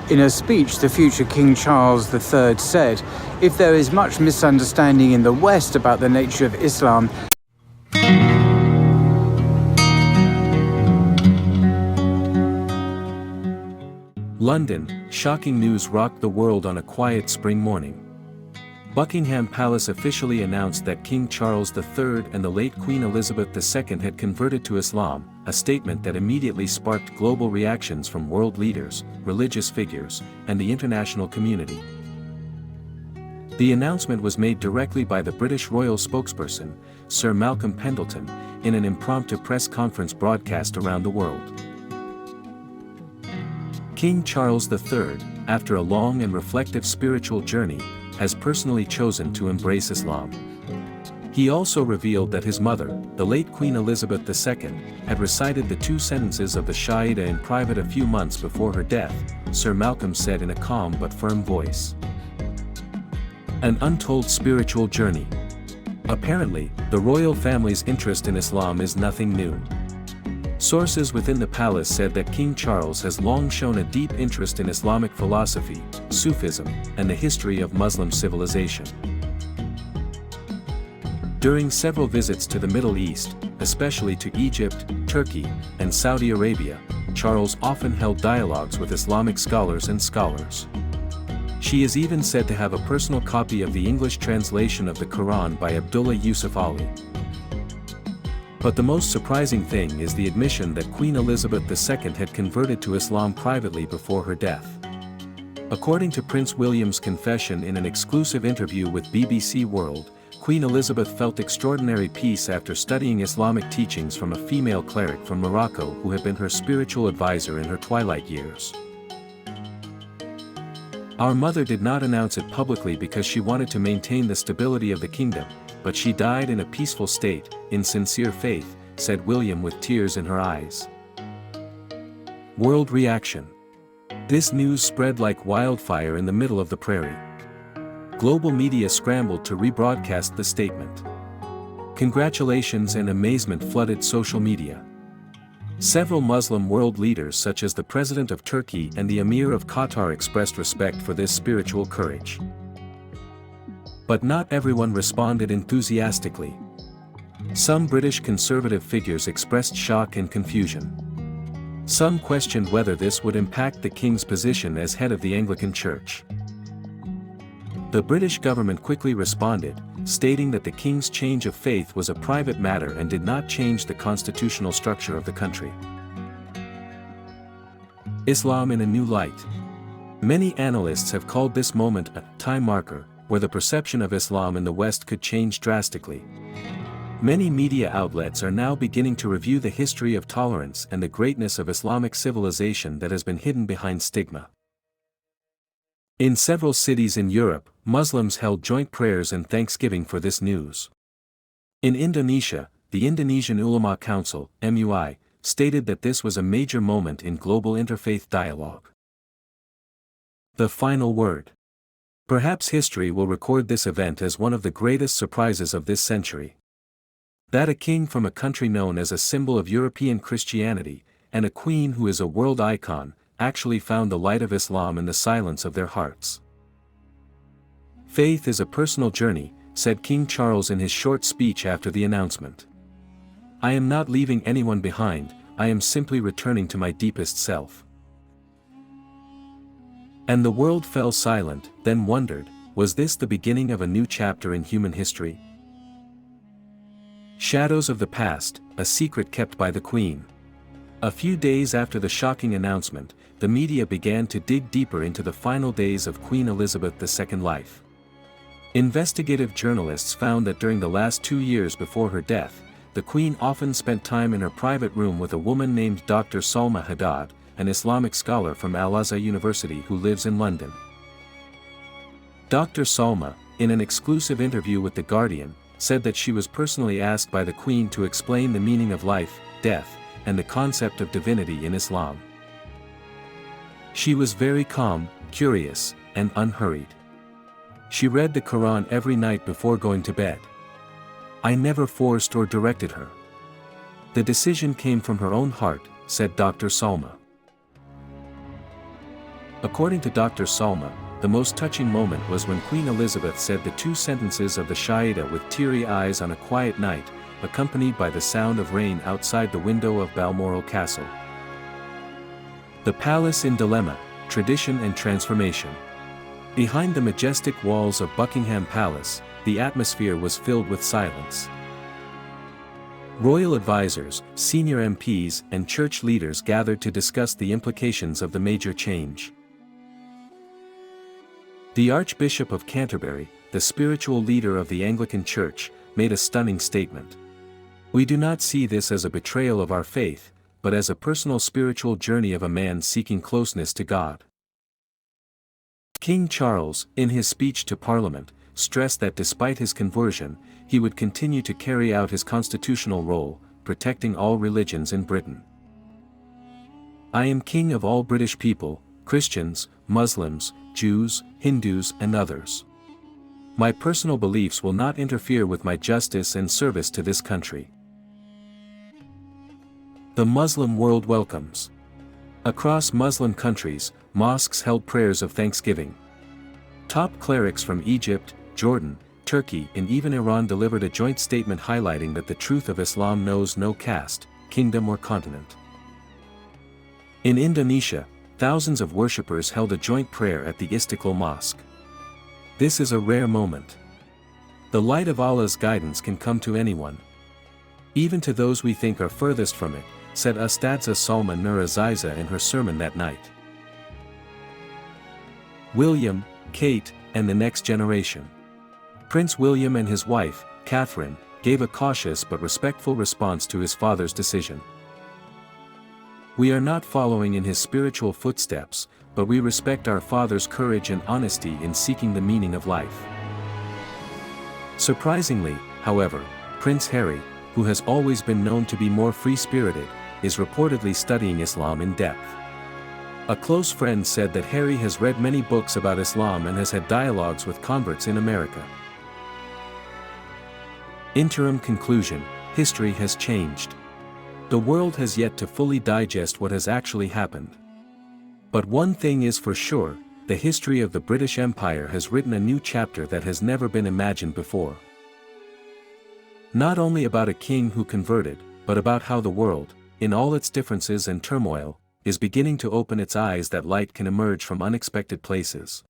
In a speech, the future King Charles III said, "If there is much misunderstanding in the West about the nature of Islam, London, shocking news rocked the world on a quiet spring morning. Buckingham Palace officially announced that King Charles III and the late Queen Elizabeth II had converted to Islam, a statement that immediately sparked global reactions from world leaders, religious figures, and the international community. The announcement was made directly by the British royal spokesperson, Sir Malcolm Pendleton, in an impromptu press conference broadcast around the world. King Charles III, after a long and reflective spiritual journey, has personally chosen to embrace Islam. He also revealed that his mother, the late Queen Elizabeth II, had recited the 2 sentences of the Shahada in private a few months before her death, Sir Malcolm said in a calm but firm voice. An untold spiritual journey. Apparently, the royal family's interest in Islam is nothing new. Sources within the palace said that King Charles has long shown a deep interest in Islamic philosophy, Sufism, and the history of Muslim civilization. During several visits to the Middle East, especially to Egypt, Turkey, and Saudi Arabia, Charles often held dialogues with Islamic scholars and scholars. She is even said to have a personal copy of the English translation of the Quran by Abdullah Yusuf Ali. But the most surprising thing is the admission that Queen Elizabeth II had converted to Islam privately before her death. According to Prince William's confession in an exclusive interview with BBC World, Queen Elizabeth felt extraordinary peace after studying Islamic teachings from a female cleric from Morocco who had been her spiritual advisor in her twilight years. Our mother did not announce it publicly because she wanted to maintain the stability of the kingdom, but she died in a peaceful state, in sincere faith, said William with tears in her eyes. World reaction. This news spread like wildfire in the middle of the prairie. Global media scrambled to rebroadcast the statement. Congratulations and amazement flooded social media. Several Muslim world leaders such as the President of Turkey and the Emir of Qatar expressed respect for this spiritual courage. But not everyone responded enthusiastically. Some British conservative figures expressed shock and confusion. Some questioned whether this would impact the king's position as head of the Anglican Church. The British government quickly responded, stating that the king's change of faith was a private matter and did not change the constitutional structure of the country. Islam in a new light. Many analysts have called this moment a time marker, where the perception of Islam in the West could change drastically. Many media outlets are now beginning to review the history of tolerance and the greatness of Islamic civilization that has been hidden behind stigma. In several cities in Europe, Muslims held joint prayers and thanksgiving for this news. In Indonesia, the Indonesian Ulama Council, MUI, stated that this was a major moment in global interfaith dialogue. The final word. Perhaps history will record this event as one of the greatest surprises of this century. That a king from a country known as a symbol of European Christianity, and a queen who is a world icon, actually found the light of Islam in the silence of their hearts. Faith is a personal journey, said King Charles in his short speech after the announcement. I am not leaving anyone behind, I am simply returning to my deepest self. And the world fell silent, then wondered, was this the beginning of a new chapter in human history? Shadows of the past, a secret kept by the Queen. A few days after the shocking announcement, the media began to dig deeper into the final days of Queen Elizabeth II's life. Investigative journalists found that during the last 2 years before her death, the Queen often spent time in her private room with a woman named Dr. Salma Haddad, an Islamic scholar from Al-Azhar University who lives in London. Dr. Salma, in an exclusive interview with The Guardian, said that she was personally asked by the Queen to explain the meaning of life, death, and the concept of divinity in Islam. She was very calm, curious, and unhurried. She read the Quran every night before going to bed. I never forced or directed her. The decision came from her own heart, said Dr. Salma. According to Dr. Salma, the most touching moment was when Queen Elizabeth said the two sentences of the Shaida with teary eyes on a quiet night, accompanied by the sound of rain outside the window of Balmoral Castle. The Palace in Dilemma, Tradition and Transformation. Behind the majestic walls of Buckingham Palace, the atmosphere was filled with silence. Royal advisors, senior MPs and church leaders gathered to discuss the implications of the major change. The Archbishop of Canterbury, the spiritual leader of the Anglican Church, made a stunning statement. "We do not see this as a betrayal of our faith, but as a personal spiritual journey of a man seeking closeness to God." King Charles, in his speech to Parliament, stressed that despite his conversion, he would continue to carry out his constitutional role, protecting all religions in Britain. "I am king of all British people, Christians, Muslims, Jews, Hindus and others. My personal beliefs will not interfere with my justice and service to this country." The Muslim world welcomes. Across Muslim countries, mosques held prayers of thanksgiving. Top clerics from Egypt, Jordan, Turkey and even Iran delivered a joint statement highlighting that the truth of Islam knows no caste, kingdom or continent. In Indonesia, thousands of worshippers held a joint prayer at the Istiqlal Mosque. This is a rare moment. The light of Allah's guidance can come to anyone. Even to those we think are furthest from it, said Ustadza Salma Nur Aziza in her sermon that night. William, Kate, and the next generation. Prince William and his wife, Catherine, gave a cautious but respectful response to his father's decision. "We are not following in his spiritual footsteps, but we respect our father's courage and honesty in seeking the meaning of life." Surprisingly, however, Prince Harry, who has always been known to be more free-spirited, is reportedly studying Islam in depth. A close friend said that Harry has read many books about Islam and has had dialogues with converts in America. Interim conclusion: history has changed. The world has yet to fully digest what has actually happened. But one thing is for sure, the history of the British Empire has written a new chapter that has never been imagined before. Not only about a king who converted, but about how the world, in all its differences and turmoil, is beginning to open its eyes that light can emerge from unexpected places.